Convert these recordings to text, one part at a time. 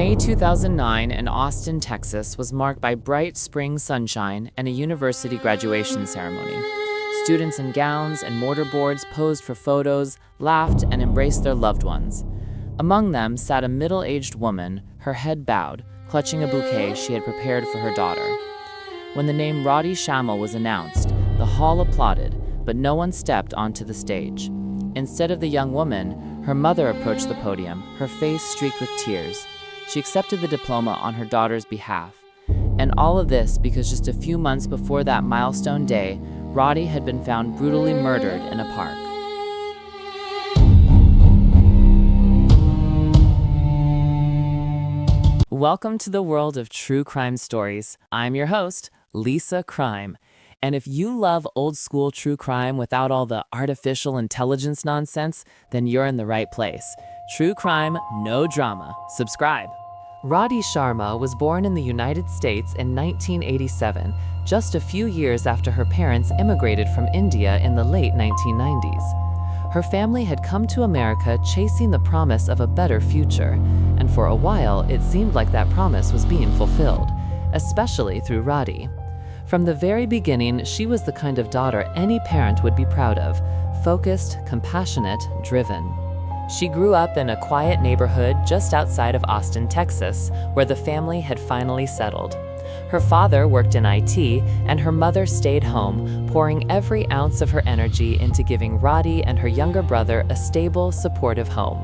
May 2009 in Austin, Texas was marked by bright spring sunshine and a university graduation ceremony. Students in gowns and mortarboards posed for photos, laughed, and embraced their loved ones. Among them sat a middle-aged woman, her head bowed, clutching a bouquet she had prepared for her daughter. When the name Radhi was announced, the hall applauded, but no one stepped onto the stage. Instead of the young woman, her mother approached the podium, her face streaked with tears. She accepted the diploma on her daughter's behalf. And all of this because just a few months before that milestone day, Radhi had been found brutally murdered in a park. Welcome to the world of true crime stories. I'm your host, Lisa Crime. And if you love old school true crime without all the artificial intelligence nonsense, then you're in the right place. True crime, no drama. Subscribe. Radhi Sharma was born in the United States in 1987, just a few years after her parents immigrated from India in the late 1990s. Her family had come to America chasing the promise of a better future, and for a while it seemed like that promise was being fulfilled, especially through Radhi. From the very beginning, she was the kind of daughter any parent would be proud of, focused, compassionate, driven. She grew up in a quiet neighborhood just outside of Austin, Texas, where the family had finally settled. Her father worked in IT, and her mother stayed home, pouring every ounce of her energy into giving Radhi and her younger brother a stable, supportive home.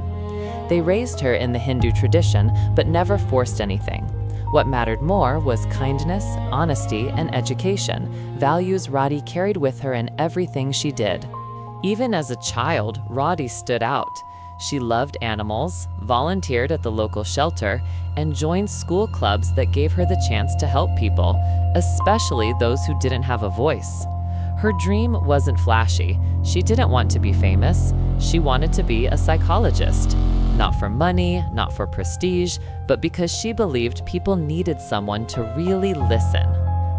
They raised her in the Hindu tradition, but never forced anything. What mattered more was kindness, honesty, and education, values Radhi carried with her in everything she did. Even as a child, Radhi stood out. She loved animals, volunteered at the local shelter, and joined school clubs that gave her the chance to help people, especially those who didn't have a voice. Her dream wasn't flashy. She didn't want to be famous. She wanted to be a psychologist. Not for money, not for prestige, but because she believed people needed someone to really listen.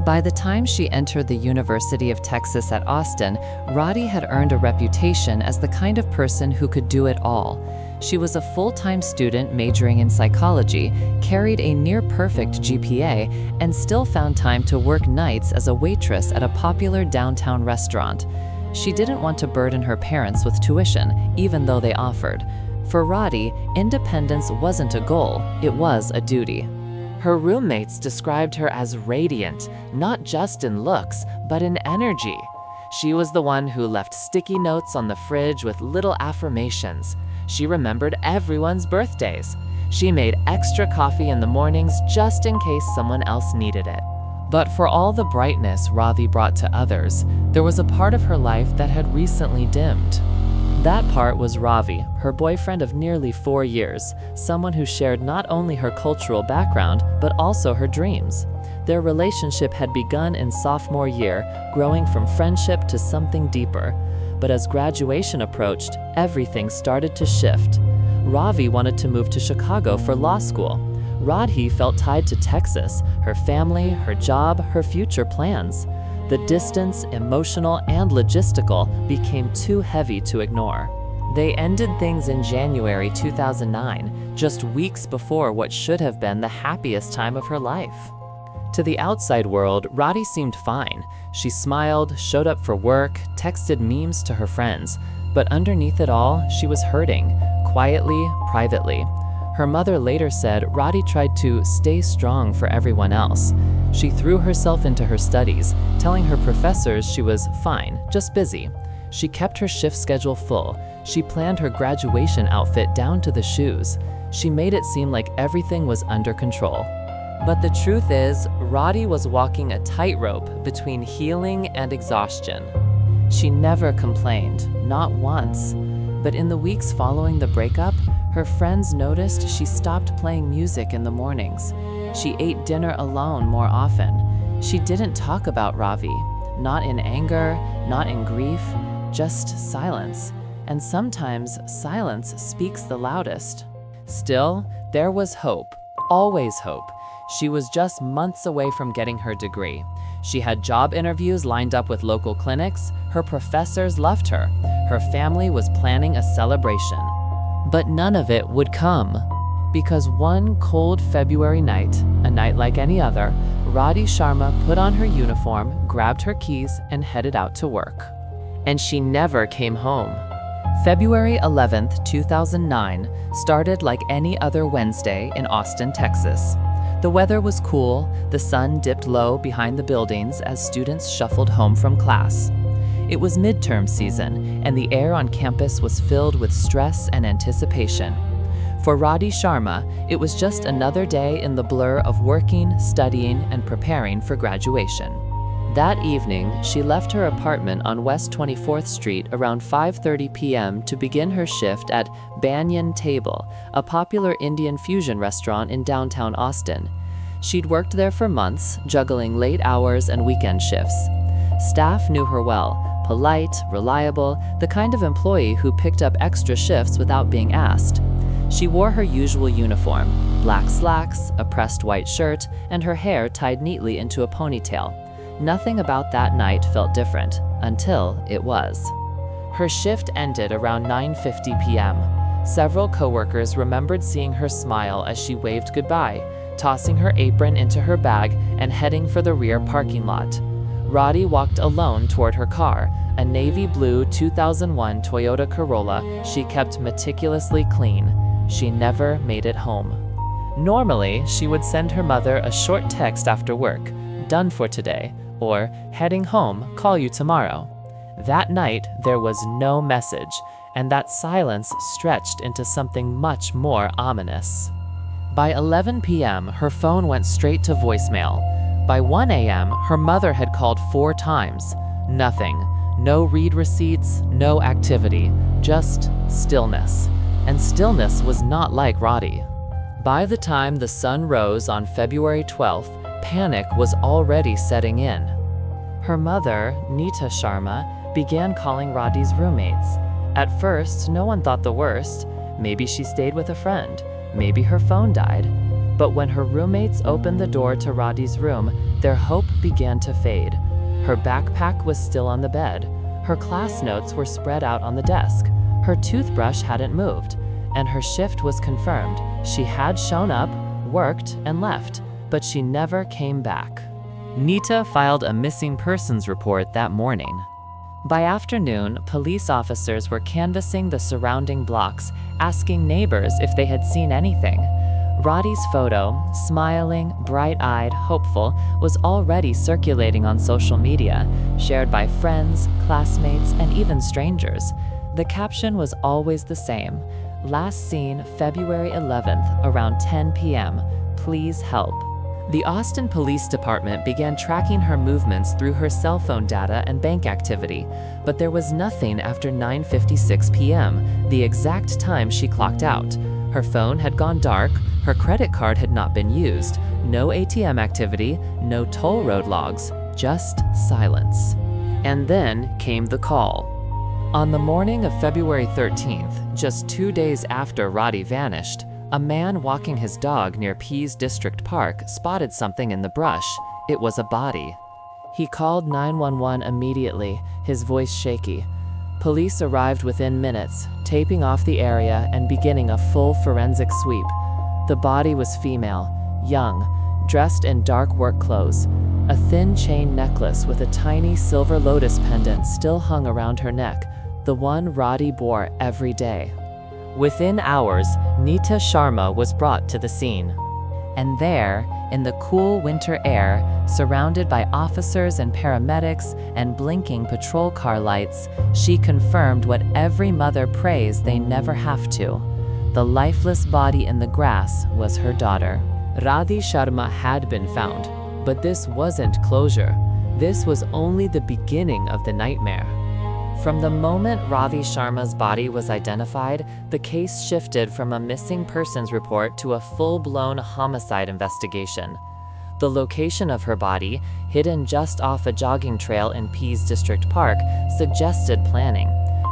By the time she entered the University of Texas at Austin, Radhi had earned a reputation as the kind of person who could do it all. She was a full-time student majoring in psychology, carried a near-perfect GPA, and still found time to work nights as a waitress at a popular downtown restaurant. She didn't want to burden her parents with tuition, even though they offered. For Radhi, independence wasn't a goal, it was a duty. Her roommates described her as radiant, not just in looks, but in energy. She was the one who left sticky notes on the fridge with little affirmations. She remembered everyone's birthdays. She made extra coffee in the mornings just in case someone else needed it. But for all the brightness Radhi brought to others, there was a part of her life that had recently dimmed. That part was Ravi, her boyfriend of nearly 4 years, someone who shared not only her cultural background, but also her dreams. Their relationship had begun in sophomore year, growing from friendship to something deeper. But as graduation approached, everything started to shift. Ravi wanted to move to Chicago for law school. Radhi felt tied to Texas, her family, her job, her future plans. The distance, emotional and logistical, became too heavy to ignore. They ended things in January 2009, just weeks before what should have been the happiest time of her life. To the outside world, Radhi seemed fine. She smiled, showed up for work, texted memes to her friends. But underneath it all, she was hurting, quietly, privately. Her mother later said Radhi tried to stay strong for everyone else. She threw herself into her studies, telling her professors she was fine, just busy. She kept her shift schedule full. She planned her graduation outfit down to the shoes. She made it seem like everything was under control. But the truth is, Radhi was walking a tightrope between healing and exhaustion. She never complained, not once. But in the weeks following the breakup, her friends noticed she stopped playing music in the mornings. She ate dinner alone more often. She didn't talk about Ravi, not in anger, not in grief, just silence. And sometimes silence speaks the loudest. Still, there was hope, always hope. She was just months away from getting her degree. She had job interviews lined up with local clinics. Her professors loved her. Her family was planning a celebration. But none of it would come. Because one cold February night, a night like any other, Radhi Sharma put on her uniform, grabbed her keys, and headed out to work. And she never came home. February 11th, 2009 started like any other Wednesday in Austin, Texas. The weather was cool, the sun dipped low behind the buildings as students shuffled home from class. It was midterm season, and the air on campus was filled with stress and anticipation. For Radhi Sharma, it was just another day in the blur of working, studying, and preparing for graduation. That evening, she left her apartment on West 24th Street around 5:30 p.m. to begin her shift at Banyan Table, a popular Indian fusion restaurant in downtown Austin. She'd worked there for months, juggling late hours and weekend shifts. Staff knew her well, polite, reliable, the kind of employee who picked up extra shifts without being asked. She wore her usual uniform, black slacks, a pressed white shirt, and her hair tied neatly into a ponytail. Nothing about that night felt different, until it was. Her shift ended around 9:50 p.m. Several coworkers remembered seeing her smile as she waved goodbye, tossing her apron into her bag and heading for the rear parking lot. Radhi walked alone toward her car, a navy blue 2001 Toyota Corolla she kept meticulously clean. She never made it home. Normally, she would send her mother a short text after work, "Done for today," or "Heading home, call you tomorrow." That night, there was no message, and that silence stretched into something much more ominous. By 11 p.m., her phone went straight to voicemail. By 1 a.m., her mother had called 4 times. Nothing. No read receipts, no activity, just stillness. And stillness was not like Radhi. By the time the sun rose on February 12th, panic was already setting in. Her mother, Nita Sharma, began calling Radhi's roommates. At first, no one thought the worst. Maybe she stayed with a friend. Maybe her phone died. But when her roommates opened the door to Radhi's room, their hope began to fade. Her backpack was still on the bed. Her class notes were spread out on the desk. Her toothbrush hadn't moved, and her shift was confirmed. She had shown up, worked, and left, but she never came back. Nita filed a missing persons report that morning. By afternoon, police officers were canvassing the surrounding blocks, asking neighbors if they had seen anything. Radhi's photo, smiling, bright-eyed, hopeful, was already circulating on social media, shared by friends, classmates, and even strangers. The caption was always the same: "Last seen February 11th around 10 p.m. Please help." The Austin Police Department began tracking her movements through her cell phone data and bank activity, but there was nothing after 9:56 p.m., the exact time she clocked out. Her phone had gone dark, her credit card had not been used, no ATM activity, no toll road logs, just silence. And then came the call. On the morning of February 13th, just 2 days after Radhi vanished, a man walking his dog near Pease District Park spotted something in the brush. It was a body. He called 911 immediately, his voice shaky. Police arrived within minutes, taping off the area and beginning a full forensic sweep. The body was female, young, dressed in dark work clothes. A thin chain necklace with a tiny silver lotus pendant still hung around her neck, the one Radhi bore every day. Within hours, Nita Sharma was brought to the scene. And there, in the cool winter air, surrounded by officers and paramedics and blinking patrol car lights, she confirmed what every mother prays they never have to. The lifeless body in the grass was her daughter. Radhi Sharma had been found, but this wasn't closure. This was only the beginning of the nightmare. From the moment Radhi Sharma's body was identified, the case shifted from a missing persons report to a full-blown homicide investigation. The location of her body, hidden just off a jogging trail in Pease District Park, suggested planning.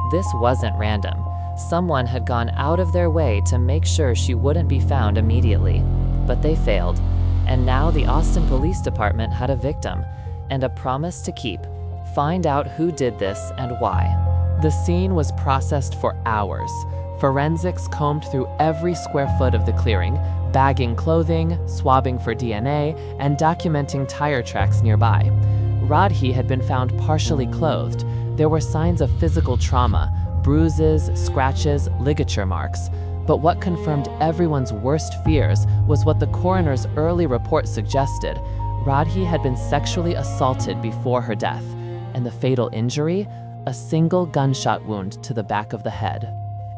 This wasn't random. Someone had gone out of their way to make sure she wouldn't be found immediately. But they failed, and now the Austin Police Department had a victim, and a promise to keep. Find out who did this and why. The scene was processed for hours. Forensics combed through every square foot of the clearing, bagging clothing, swabbing for DNA, and documenting tire tracks nearby. Radhi had been found partially clothed. There were signs of physical trauma, bruises, scratches, ligature marks. But what confirmed everyone's worst fears was what the coroner's early report suggested. Radhi had been sexually assaulted before her death, and the fatal injury? A single gunshot wound to the back of the head.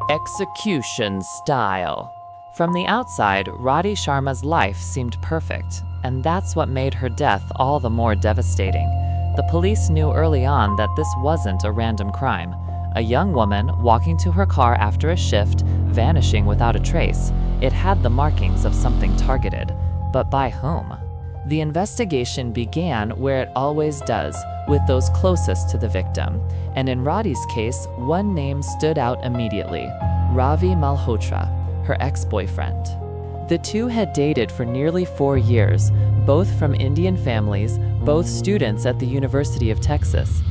Execution style. From the outside, Radhi Sharma's life seemed perfect, and that's what made her death all the more devastating. The police knew early on that this wasn't a random crime. A young woman walking to her car after a shift, vanishing without a trace. It had the markings of something targeted. But by whom? The investigation began where it always does, with those closest to the victim. And in Radhi's case, one name stood out immediately: Ravi Malhotra, her ex-boyfriend. The two had dated for nearly 4 years, both from Indian families, both students at the University of Texas.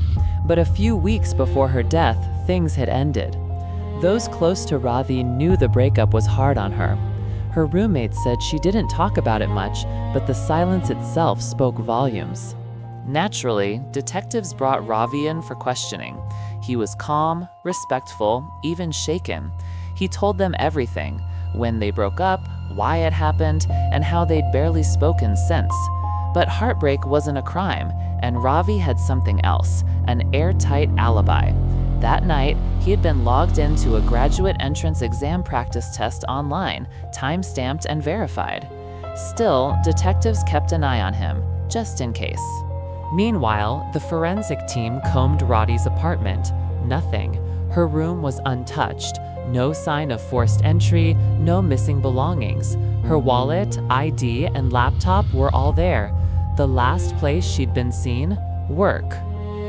But a few weeks before her death, things had ended. Those close to Radhi knew the breakup was hard on her. Her roommate said she didn't talk about it much, but the silence itself spoke volumes. Naturally, detectives brought Ravi in for questioning. He was calm, respectful, even shaken. He told them everything: when they broke up, why it happened, and how they'd barely spoken since. But heartbreak wasn't a crime, and Ravi had something else: an airtight alibi. That night, he had been logged into a graduate entrance exam practice test online, time-stamped and verified. Still, detectives kept an eye on him, just in case. Meanwhile, the forensic team combed Radhi's apartment. Nothing. Her room was untouched. No sign of forced entry, no missing belongings. Her wallet, ID, and laptop were all there. The last place she'd been seen? Work.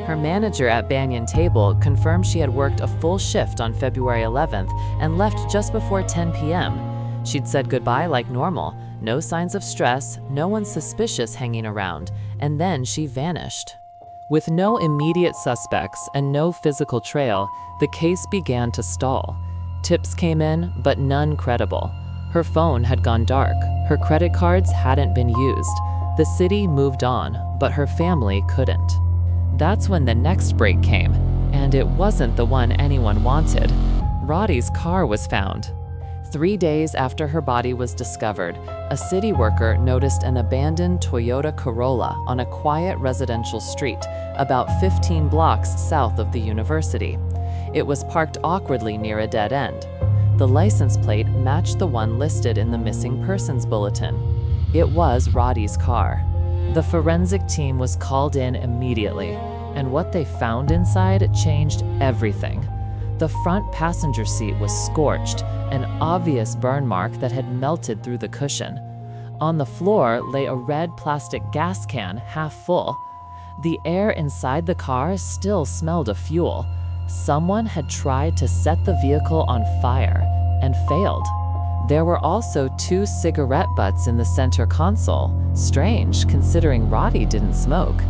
Her manager at Banyan Table confirmed she had worked a full shift on February 11th and left just before 10 p.m. She'd said goodbye like normal, no signs of stress, no one suspicious hanging around, and then she vanished. With no immediate suspects and no physical trail, the case began to stall. Tips came in, but none credible. Her phone had gone dark, her credit cards hadn't been used. The city moved on, but her family couldn't. That's when the next break came, and it wasn't the one anyone wanted. Radhi's car was found. 3 days after her body was discovered, a city worker noticed an abandoned Toyota Corolla on a quiet residential street, about 15 blocks south of the university. It was parked awkwardly near a dead end. The license plate matched the one listed in the missing persons bulletin. It was Radhi's car. The forensic team was called in immediately, and what they found inside changed everything. The front passenger seat was scorched, an obvious burn mark that had melted through the cushion. On the floor lay a red plastic gas can half full. The air inside the car still smelled of fuel. Someone had tried to set the vehicle on fire and failed. There were also 2 cigarette butts in the center console. Strange, considering Radhi didn't smoke.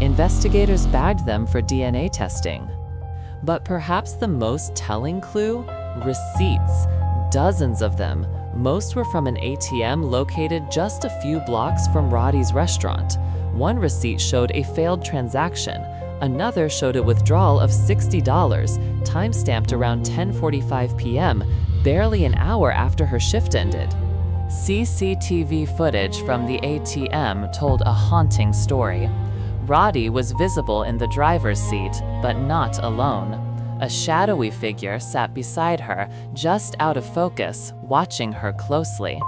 Investigators bagged them for DNA testing. But perhaps the most telling clue? Receipts. Dozens of them. Most were from an ATM located just a few blocks from Radhi's restaurant. One receipt showed a failed transaction. Another showed a withdrawal of $60, time-stamped around 10:45 p.m., barely an hour after her shift ended. CCTV footage from the ATM told a haunting story. Radhi was visible in the driver's seat, but not alone. A shadowy figure sat beside her, just out of focus, watching her closely.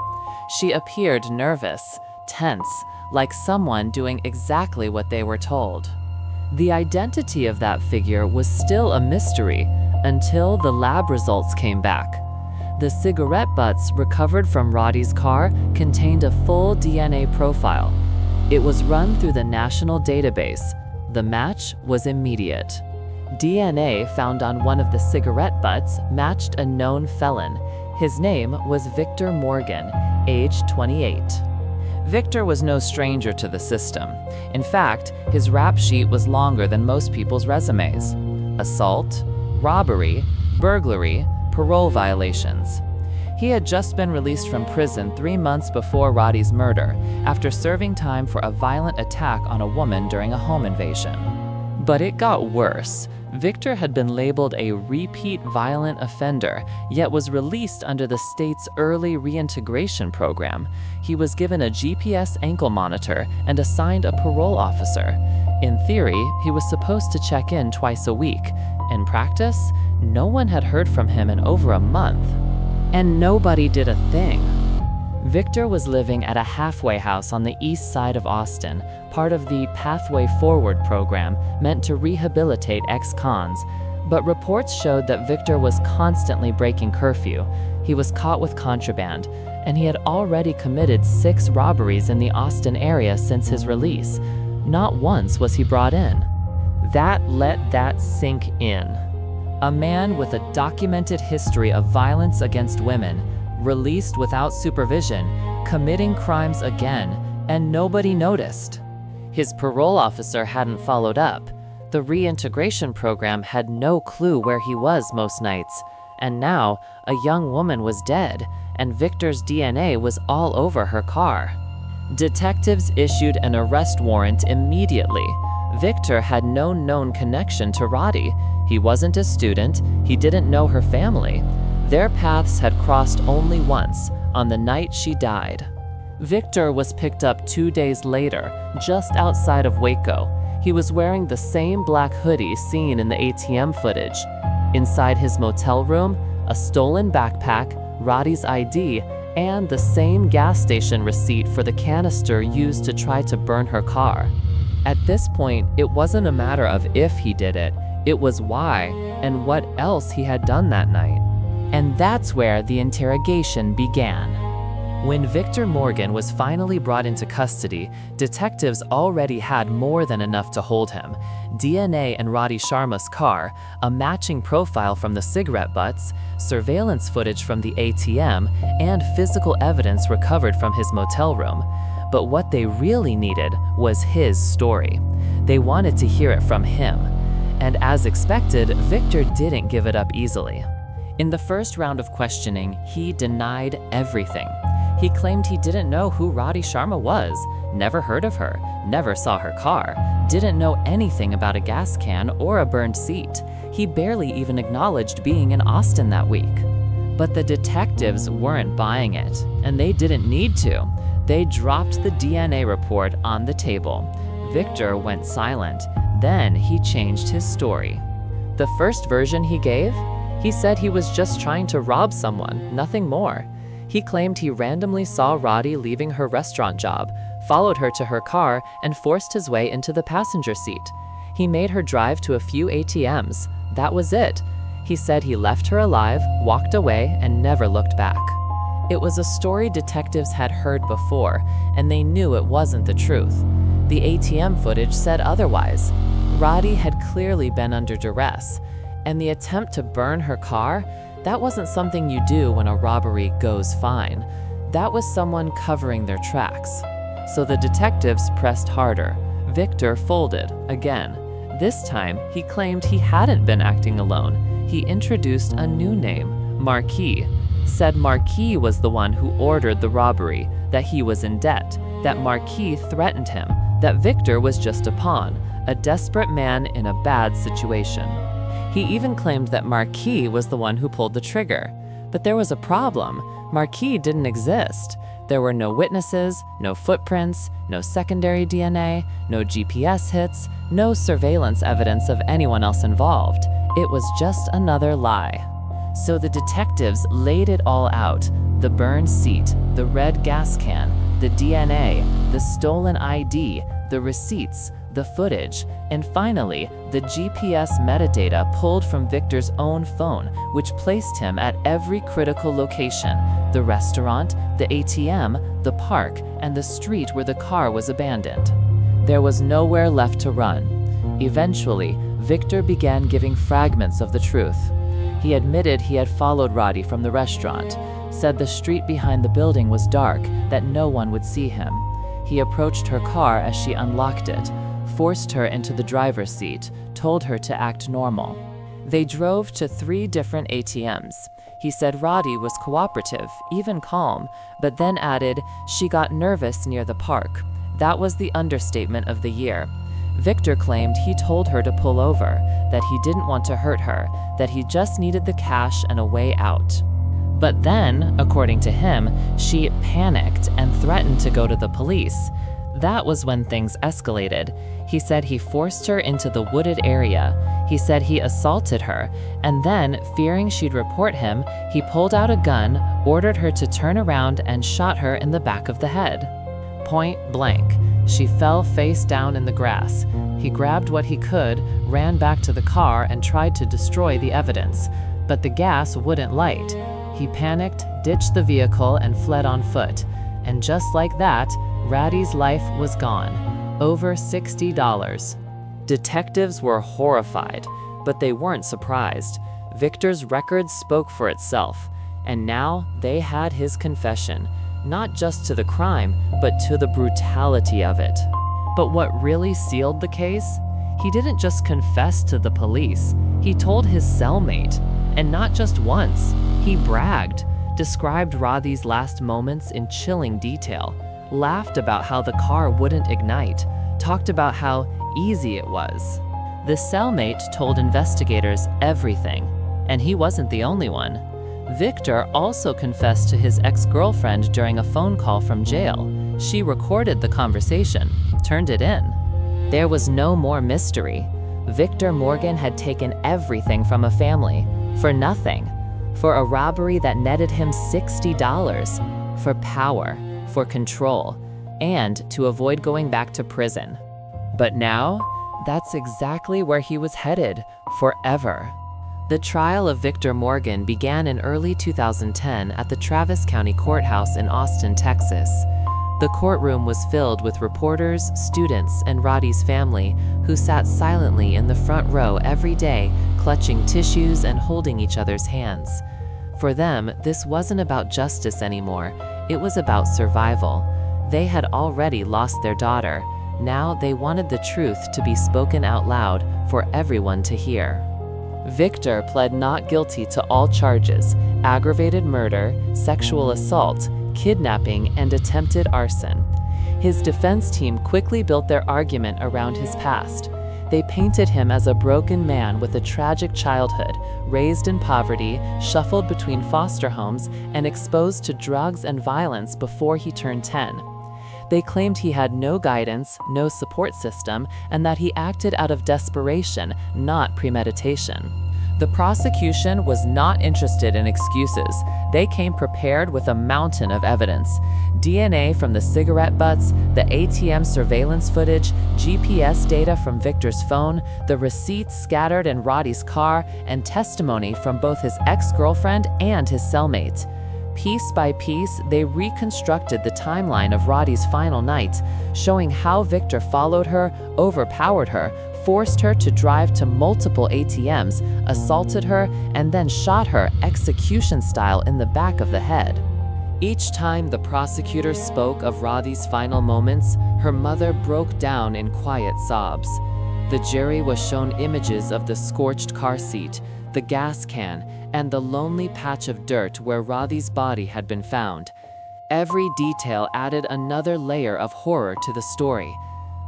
She appeared nervous, tense, like someone doing exactly what they were told. The identity of that figure was still a mystery until the lab results came back. The cigarette butts recovered from Radhi's car contained a full DNA profile. It was run through the national database. The match was immediate. DNA found on one of the cigarette butts matched a known felon. His name was Victor Morgan, age 28. Victor was no stranger to the system. In fact, his rap sheet was longer than most people's resumes. Assault, robbery, burglary, parole violations. He had just been released from prison 3 months before Radhi's murder, after serving time for a violent attack on a woman during a home invasion. But it got worse. Victor had been labeled a repeat violent offender, yet was released under the state's early reintegration program. He was given a GPS ankle monitor and assigned a parole officer. In theory, he was supposed to check in twice a week. In practice, no one had heard from him in over a month. And nobody did a thing. Victor was living at a halfway house on the east side of Austin, part of the Pathway Forward program meant to rehabilitate ex-cons. But reports showed that Victor was constantly breaking curfew. He was caught with contraband, and he had already committed 6 robberies in the Austin area since his release. Not once was he brought in. Let that sink in. A man with a documented history of violence against women, released without supervision, committing crimes again, and nobody noticed. His parole officer hadn't followed up. The reintegration program had no clue where he was most nights. And now, a young woman was dead, and Victor's DNA was all over her car. Detectives issued an arrest warrant immediately. Victor had no known connection to Radhi. He wasn't a student. He didn't know her family. Their paths had crossed only once, on the night she died. Victor was picked up 2 days later, just outside of Waco. He was wearing the same black hoodie seen in the ATM footage. Inside his motel room, a stolen backpack, Radhi's ID, and the same gas station receipt for the canister used to try to burn her car. At this point, it wasn't a matter of if he did it, it was why and what else he had done that night. And that's where the interrogation began. When Victor Morgan was finally brought into custody, detectives already had more than enough to hold him. DNA in Radhi Sharma's car, a matching profile from the cigarette butts, surveillance footage from the ATM, and physical evidence recovered from his motel room. But what they really needed was his story. They wanted to hear it from him. And as expected, Victor didn't give it up easily. In the first round of questioning, he denied everything. He claimed he didn't know who Radhi Sharma was, never heard of her, never saw her car, didn't know anything about a gas can or a burned seat. He barely even acknowledged being in Austin that week. But the detectives weren't buying it, and they didn't need to. They dropped the DNA report on the table. Victor went silent. Then he changed his story. The first version he gave? He said he was just trying to rob someone, nothing more. He claimed he randomly saw Radhi leaving her restaurant job, followed her to her car, and forced his way into the passenger seat. He made her drive to a few ATMs. That was it. He said he left her alive, walked away, and never looked back. It was a story detectives had heard before, and they knew it wasn't the truth. The ATM footage said otherwise. Radhi had clearly been under duress, and the attempt to burn her car, that wasn't something you do when a robbery goes fine. That was someone covering their tracks. So the detectives pressed harder. Victor folded again. This time, he claimed he hadn't been acting alone. He introduced a new name, Marquis. Said Marquis was the one who ordered the robbery, that he was in debt, that Marquis threatened him, that Victor was just a pawn, a desperate man in a bad situation. He even claimed that Marquis was the one who pulled the trigger. But there was a problem. Marquis didn't exist. There were no witnesses, no footprints, no secondary DNA, no GPS hits, no surveillance evidence of anyone else involved. It was just another lie. So the detectives laid it all out: the burned seat, the red gas can, the DNA, the stolen ID, the receipts, the footage, and finally, the GPS metadata pulled from Victor's own phone, which placed him at every critical location: the restaurant, the ATM, the park, and the street where the car was abandoned. There was nowhere left to run. Eventually, Victor began giving fragments of the truth. He admitted he had followed Radhi from the restaurant, said the street behind the building was dark, that no one would see him. He approached her car as she unlocked it, forced her into the driver's seat, told her to act normal. They drove to 3 different ATMs. He said Radhi was cooperative, even calm, but then added she got nervous near the park. That was the understatement of the year. Victor claimed he told her to pull over, that he didn't want to hurt her, that he just needed the cash and a way out. But then, according to him, she panicked and threatened to go to the police. That was when things escalated. He said he forced her into the wooded area. He said he assaulted her, and then, fearing she'd report him, he pulled out a gun, ordered her to turn around, and shot her in the back of the head. Point blank. She fell face down in the grass. He grabbed what he could, ran back to the car, and tried to destroy the evidence. But the gas wouldn't light. He panicked, ditched the vehicle, and fled on foot. And just like that, Radhi's life was gone. Over $60. Detectives were horrified, but they weren't surprised. Victor's record spoke for itself, and now they had his confession, not just to the crime, but to the brutality of it. But what really sealed the case? He didn't just confess to the police, he told his cellmate, and not just once. He bragged, described Radhi's last moments in chilling detail, laughed about how the car wouldn't ignite, talked about how easy it was. The cellmate told investigators everything, and he wasn't the only one. Victor also confessed to his ex-girlfriend during a phone call from jail. She recorded the conversation, turned it in. There was no more mystery. Victor Morgan had taken everything from a family, for nothing, for a robbery that netted him $60, for power, for control, and to avoid going back to prison. But now, that's exactly where he was headed, forever. The trial of Victor Morgan began in early 2010 at the Travis County Courthouse in Austin, Texas. The courtroom was filled with reporters, students, and Radhi's family, who sat silently in the front row every day, clutching tissues and holding each other's hands. For them, this wasn't about justice anymore. It was about survival. They had already lost their daughter. Now they wanted the truth to be spoken out loud for everyone to hear. Victor pled not guilty to all charges: aggravated murder, sexual assault, kidnapping, and attempted arson. His defense team quickly built their argument around his past. They painted him as a broken man with a tragic childhood, raised in poverty, shuffled between foster homes, and exposed to drugs and violence before he turned 10. They claimed he had no guidance, no support system, and that he acted out of desperation, not premeditation. The prosecution was not interested in excuses. They came prepared with a mountain of evidence: DNA from the cigarette butts, the ATM surveillance footage, GPS data from Victor's phone, the receipts scattered in Radhi's car, and testimony from both his ex-girlfriend and his cellmate. Piece by piece, they reconstructed the timeline of Radhi's final night, showing how Victor followed her, overpowered her, forced her to drive to multiple ATMs, assaulted her, and then shot her execution style in the back of the head. Each time the prosecutor spoke of Radhi's final moments, her mother broke down in quiet sobs. The jury was shown images of the scorched car seat, the gas can, and the lonely patch of dirt where Radhi's body had been found. Every detail added another layer of horror to the story.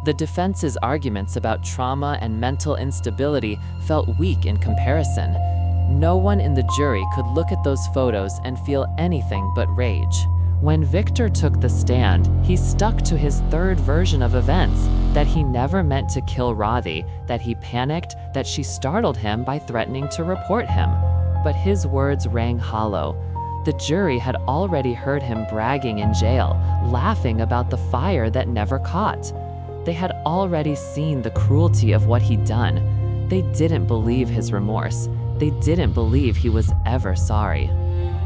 The defense's arguments about trauma and mental instability felt weak in comparison. No one in the jury could look at those photos and feel anything but rage. When Victor took the stand, he stuck to his third version of events: that he never meant to kill Radhi, that he panicked, that she startled him by threatening to report him. But his words rang hollow. The jury had already heard him bragging in jail, laughing about the fire that never caught. They had already seen the cruelty of what he'd done. They didn't believe his remorse. They didn't believe he was ever sorry.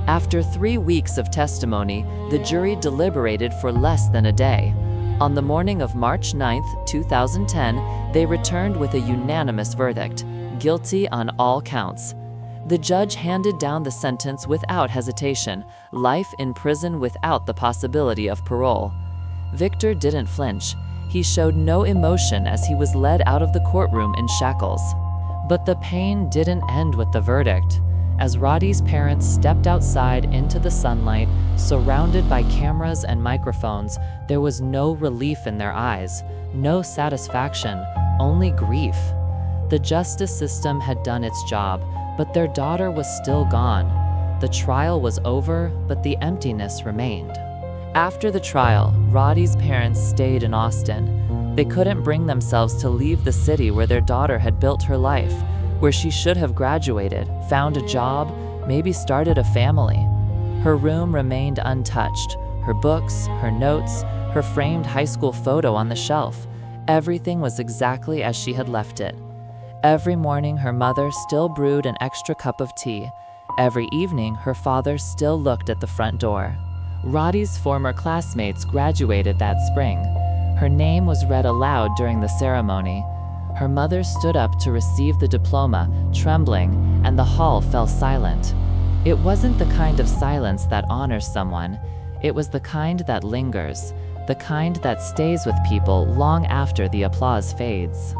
After 3 weeks of testimony, the jury deliberated for less than a day. On the morning of March 9, 2010, they returned with a unanimous verdict: guilty on all counts. The judge handed down the sentence without hesitation: life in prison without the possibility of parole. Victor didn't flinch. He showed no emotion as he was led out of the courtroom in shackles. But the pain didn't end with the verdict. As Radhi's parents stepped outside into the sunlight, surrounded by cameras and microphones, there was no relief in their eyes, no satisfaction, only grief. The justice system had done its job, but their daughter was still gone. The trial was over, but the emptiness remained. After the trial, Radhi's parents stayed in Austin. They couldn't bring themselves to leave the city where their daughter had built her life, where she should have graduated, found a job, maybe started a family. Her room remained untouched. Her books, her notes, her framed high school photo on the shelf. Everything was exactly as she had left it. Every morning, her mother still brewed an extra cup of tea. Every evening, her father still looked at the front door. Radhi's former classmates graduated that spring. Her name was read aloud during the ceremony. Her mother stood up to receive the diploma, trembling, and the hall fell silent. It wasn't the kind of silence that honors someone. It was the kind that lingers, the kind that stays with people long after the applause fades.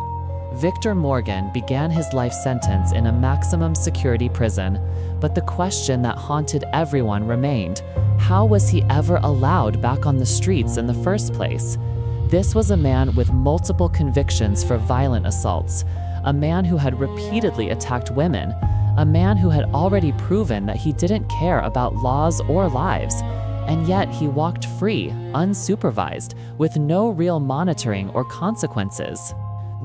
Victor Morgan began his life sentence in a maximum security prison, but the question that haunted everyone remained: how was he ever allowed back on the streets in the first place? This was a man with multiple convictions for violent assaults, a man who had repeatedly attacked women, a man who had already proven that he didn't care about laws or lives, and yet he walked free, unsupervised, with no real monitoring or consequences.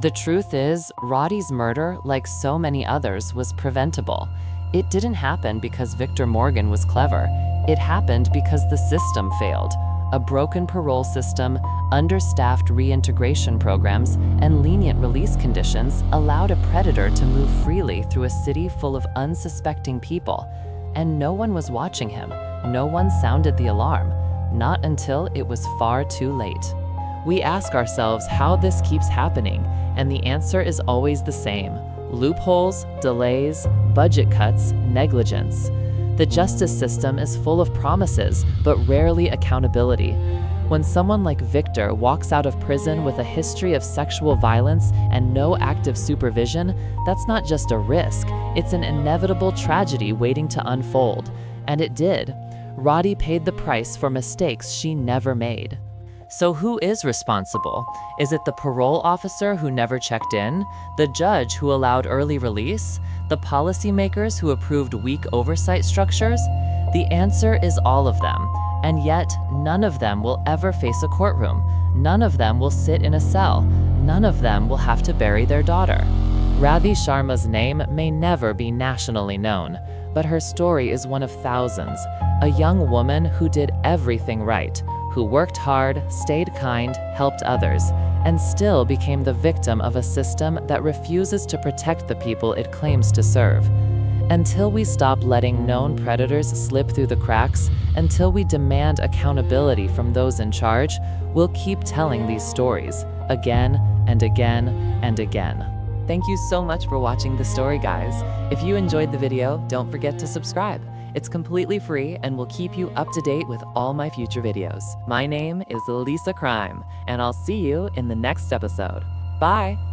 The truth is, Radhi's murder, like so many others, was preventable. It didn't happen because Victor Morgan was clever. It happened because the system failed. A broken parole system, understaffed reintegration programs, and lenient release conditions allowed a predator to move freely through a city full of unsuspecting people. And no one was watching him. No one sounded the alarm. Not until it was far too late. We ask ourselves how this keeps happening, and the answer is always the same: loopholes, delays, budget cuts, negligence. The justice system is full of promises, but rarely accountability. When someone like Victor walks out of prison with a history of sexual violence and no active supervision, that's not just a risk, it's an inevitable tragedy waiting to unfold. And it did. Radhi paid the price for mistakes she never made. So who is responsible? Is it the parole officer who never checked in? The judge who allowed early release? The policymakers who approved weak oversight structures? The answer is all of them. And yet, none of them will ever face a courtroom. None of them will sit in a cell. None of them will have to bury their daughter. Radhi Sharma's name may never be nationally known, but her story is one of thousands. A young woman who did everything right, who worked hard, stayed kind, helped others, and still became the victim of a system that refuses to protect the people it claims to serve. Until we stop letting known predators slip through the cracks, until we demand accountability from those in charge, we'll keep telling these stories again and again and again. Thank you so much for watching the story, guys. If you enjoyed the video, don't forget to subscribe. It's completely free and will keep you up to date with all my future videos. My name is Lisa Crime, and I'll see you in the next episode. Bye!